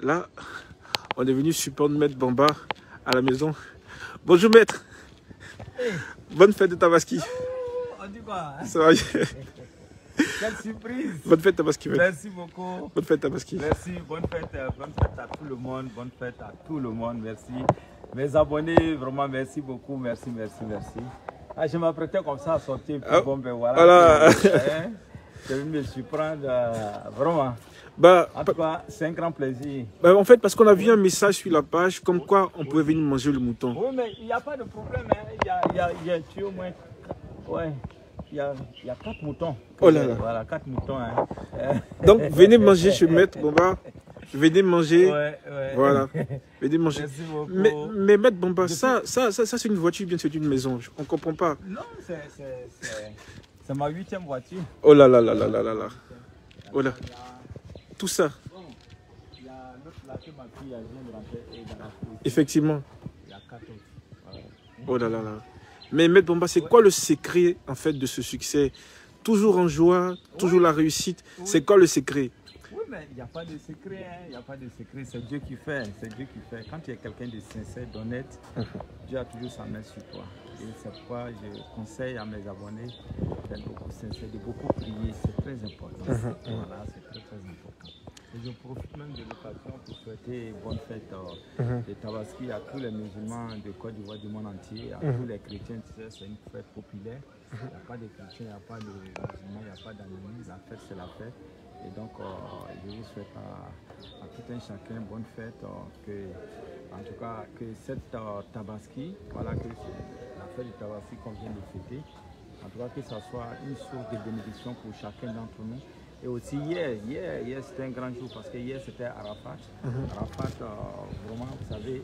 Là, on est venu surprendre Maître Bamba à la maison. Bonjour Maître. Hey. Bonne fête de Tabaski. On dit quoi? Ça va? Quelle surprise. Bonne fête Tabaski. Merci beaucoup. Bonne fête Tabaski. Merci, bonne fête à tout le monde. Bonne fête à tout le monde. Merci. Mes abonnés, vraiment merci beaucoup. Merci. Ah, je m'apprêtais comme ça à sortir. Puis bon, ben voilà. Je vais me surprendre. Vraiment. Bah, en tout cas, c'est un grand plaisir. Bah, en fait, parce qu'on a vu un message sur la page comme quoi on pouvait venir manger le mouton. Oui, mais il n'y a pas de problème. Hein. Il y a tué au moins. Ouais. Il y a 4 moutons. Oh là là. Voilà, 4 moutons. Hein. Donc, venez manger chez Maître Bamba. Venez manger. Ouais. Voilà. Venez manger. Merci beaucoup. Mais Maître Bamba, ça c'est une voiture, bien c'est une maison. On ne comprend pas. Non, c'est ma 8e voiture. Oh là là là là là là là. Oh là. Tout ça. Bon, il y a l'autre là que ma fille vient de rentrer dans la cour. Effectivement. Il y a 4 autres. Ouais. Oh là là là. Mais Maître Bamba, c'est quoi le secret en fait de ce succès? Toujours en joie, toujours la réussite. C'est quoi le secret? Oui, mais il n'y a pas de secret. Il n'y a pas de secret. C'est Dieu qui fait. C'est Dieu qui fait. Quand tu es quelqu'un de sincère, d'honnête, Dieu a toujours sa main sur toi. Et c'est pourquoi je conseille à mes abonnés d'être beaucoup sincères, de beaucoup prier. C'est très important. Voilà, c'est très important. Et je profite même de l'occasion pour souhaiter bonne fête de Tabaski à tous les musulmans de Côte d'Ivoire du monde entier, à tous les chrétiens. Tu sais, c'est une fête populaire. Il n'y a pas de chrétiens, il n'y a pas de musulmans, il n'y a pas d'ennemis. La fête, c'est la fête. Et donc, je vous souhaite à tout un chacun bonne fête. En tout cas, que cette Tabaski, voilà, que la fête de Tabaski qu'on vient de fêter, en tout cas, que ça soit une source de bénédiction pour chacun d'entre nous. Et aussi hier c'était un grand jour parce que hier c'était Arafat. Arafat, vraiment, vous savez,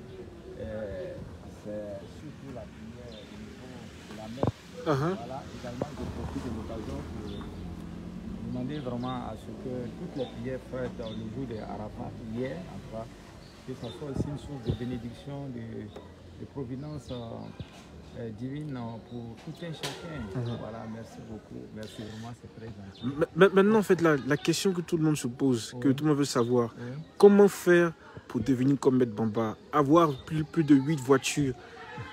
c'est surtout la prière au niveau de la messe. Voilà, également, je profite de l'occasion pour demander vraiment à ce que toutes les prières faites le jour de Arafat, hier, en tout cas, que ça soit aussi une source de bénédiction, de providence divine pour tout un chacun. Voilà, merci beaucoup. Merci vraiment, c'est très gentil. Maintenant, en fait, la question que tout le monde se pose, que tout le monde veut savoir, comment faire pour devenir comme Maître Bamba, avoir plus de 8 voitures,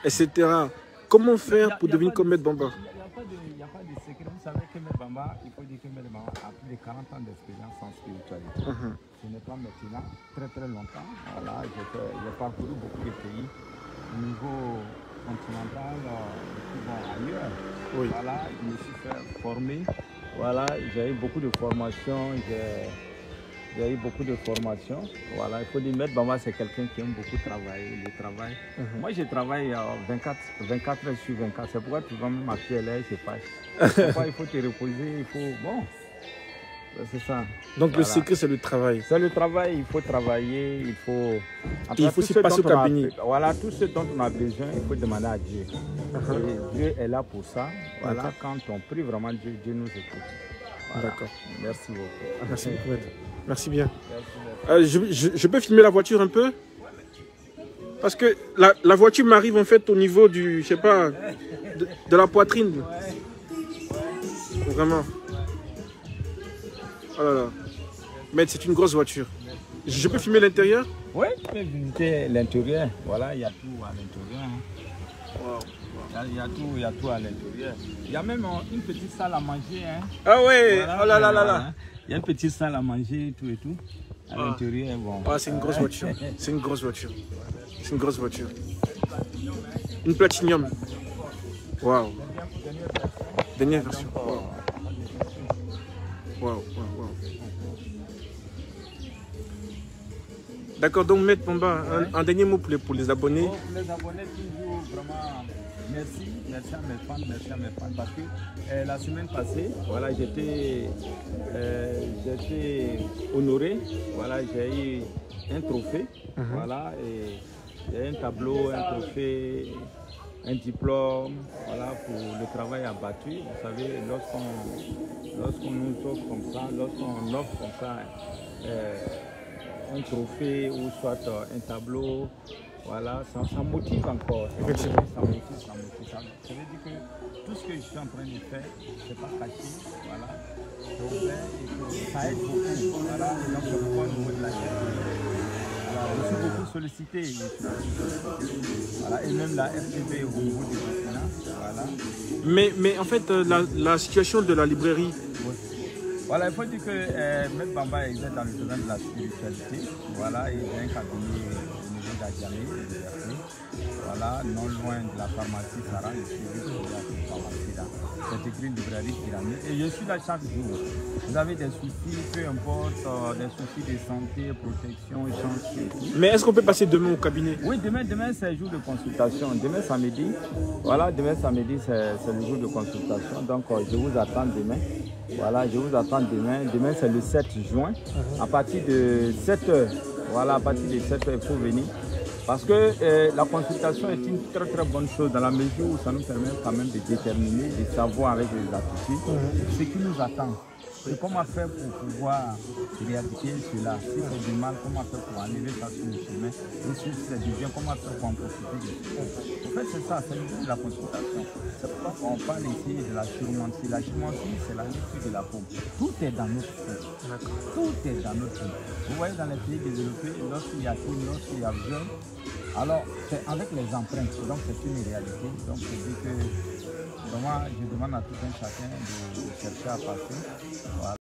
etc. Comment faire pour devenir comme Maître Bamba? Il n'y a pas de secret. Vous savez que Maître Bamba, il faut dire que Maître Bamba a plus de 40 ans d'expérience en spiritualité. Ce n'est pas maintenant très longtemps. Voilà, j'ai parcouru beaucoup de pays au niveau continental, ailleurs. Oui. Voilà, je me suis fait former. Voilà, j'ai eu beaucoup de formations. J'ai eu beaucoup de formations. Voilà, il faut dire, Maître Bamba, c'est quelqu'un qui aime beaucoup travailler, le travail. Moi, je travaille 24 heures sur 24. C'est pourquoi tu vas même m'appeler là, je fâche. Pourquoi il faut te reposer, il faut... Bon, c'est ça. Donc voilà. Le secret, c'est le travail. C'est le travail, il faut travailler, il faut... Il faut aussi passer au cabinet. Voilà, tout ce dont on a besoin, il faut demander à Dieu. Et Dieu est là pour ça. Voilà, quand on prie vraiment Dieu, Dieu nous écoute. Voilà. D'accord. Merci beaucoup. Merci beaucoup. Merci bien. Merci. Je peux filmer la voiture un peu? Parce que la voiture m'arrive en fait au niveau du, je sais pas, de la poitrine. Vraiment. Oh là là. Mais c'est une grosse voiture. Je peux filmer l'intérieur? Oui, tu peux visiter l'intérieur. Voilà, il y a tout à l'intérieur. Hein. Il y a tout à l'intérieur. Il y a même une petite salle à manger. Hein. Ah ouais, voilà, oh là là là là. Il y a une petite salle à manger, tout et tout. À l'intérieur, bon. Ah, c'est une grosse voiture. C'est une grosse voiture. C'est une grosse voiture. Une Platinum. Waouh. Dernière version. Waouh. D'accord, donc Maître Bamba, un dernier mot pour les abonnés. Pour les abonnés, toujours vraiment merci à mes fans, parce que la semaine passée, voilà, j'étais honoré, voilà, j'ai eu un trophée, voilà, et j'ai un tableau, un trophée, un diplôme, voilà, pour le travail abattu. Vous savez, lorsqu'on nous offre comme ça, lorsqu'on offre comme ça, un trophée ou soit un tableau, voilà, ça motive encore. Ça motive. Ça veut dire que tout ce que je suis en train de faire, c'est pas caché, voilà. C'est ouvert et que ça aide beaucoup, voilà. Et donc, je crois au niveau de la chaîne. sollicité. Voilà, et même la RTB au niveau du Burkina. Voilà. Mais en fait, la situation de la librairie... Oui. Voilà, il faut dire que M. Bamba exerce dans le domaine de la spiritualité. Voilà, il a un cabinet au niveau d'Adjamé, voilà, non loin de la pharmacie Sarah, je suis juste de la pharmacie là. C'est écrit librairie pyramide. Et je suis là chaque jour. Vous avez des soucis, peu importe, des soucis de santé, protection, échange. Mais est-ce qu'on peut passer demain au cabinet? Oui, demain c'est jour de consultation. Demain samedi, voilà, demain samedi c'est le jour de consultation. Donc je vous attends demain. Voilà, je vous attends demain. Demain c'est le 7 juin. À partir de 7h, voilà, à partir de 7h, il faut venir. Parce que la consultation est une très très bonne chose dans la mesure où ça nous permet quand même de déterminer, de savoir avec les aptitudes ce qui nous attend. Et comment faire pour pouvoir réaliser cela. Si c'est du mal, comment faire pour enlever ça sur le chemin. Et si c'est du bien, comment faire pour en profiter. En fait, c'est ça, c'est le but de la consultation. C'est pourquoi on parle ici de la chiromancie. La chiromancie, c'est la lecture de la peau. Tout est dans notre peau. Tout est dans notre peau. Vous voyez, dans les pays développés, lorsqu'il y a crime, lorsqu'il y a viol, alors c'est avec les empreintes. Donc c'est une réalité. Donc je dis que vraiment, je demande à tout un chacun de chercher à passer. Voilà.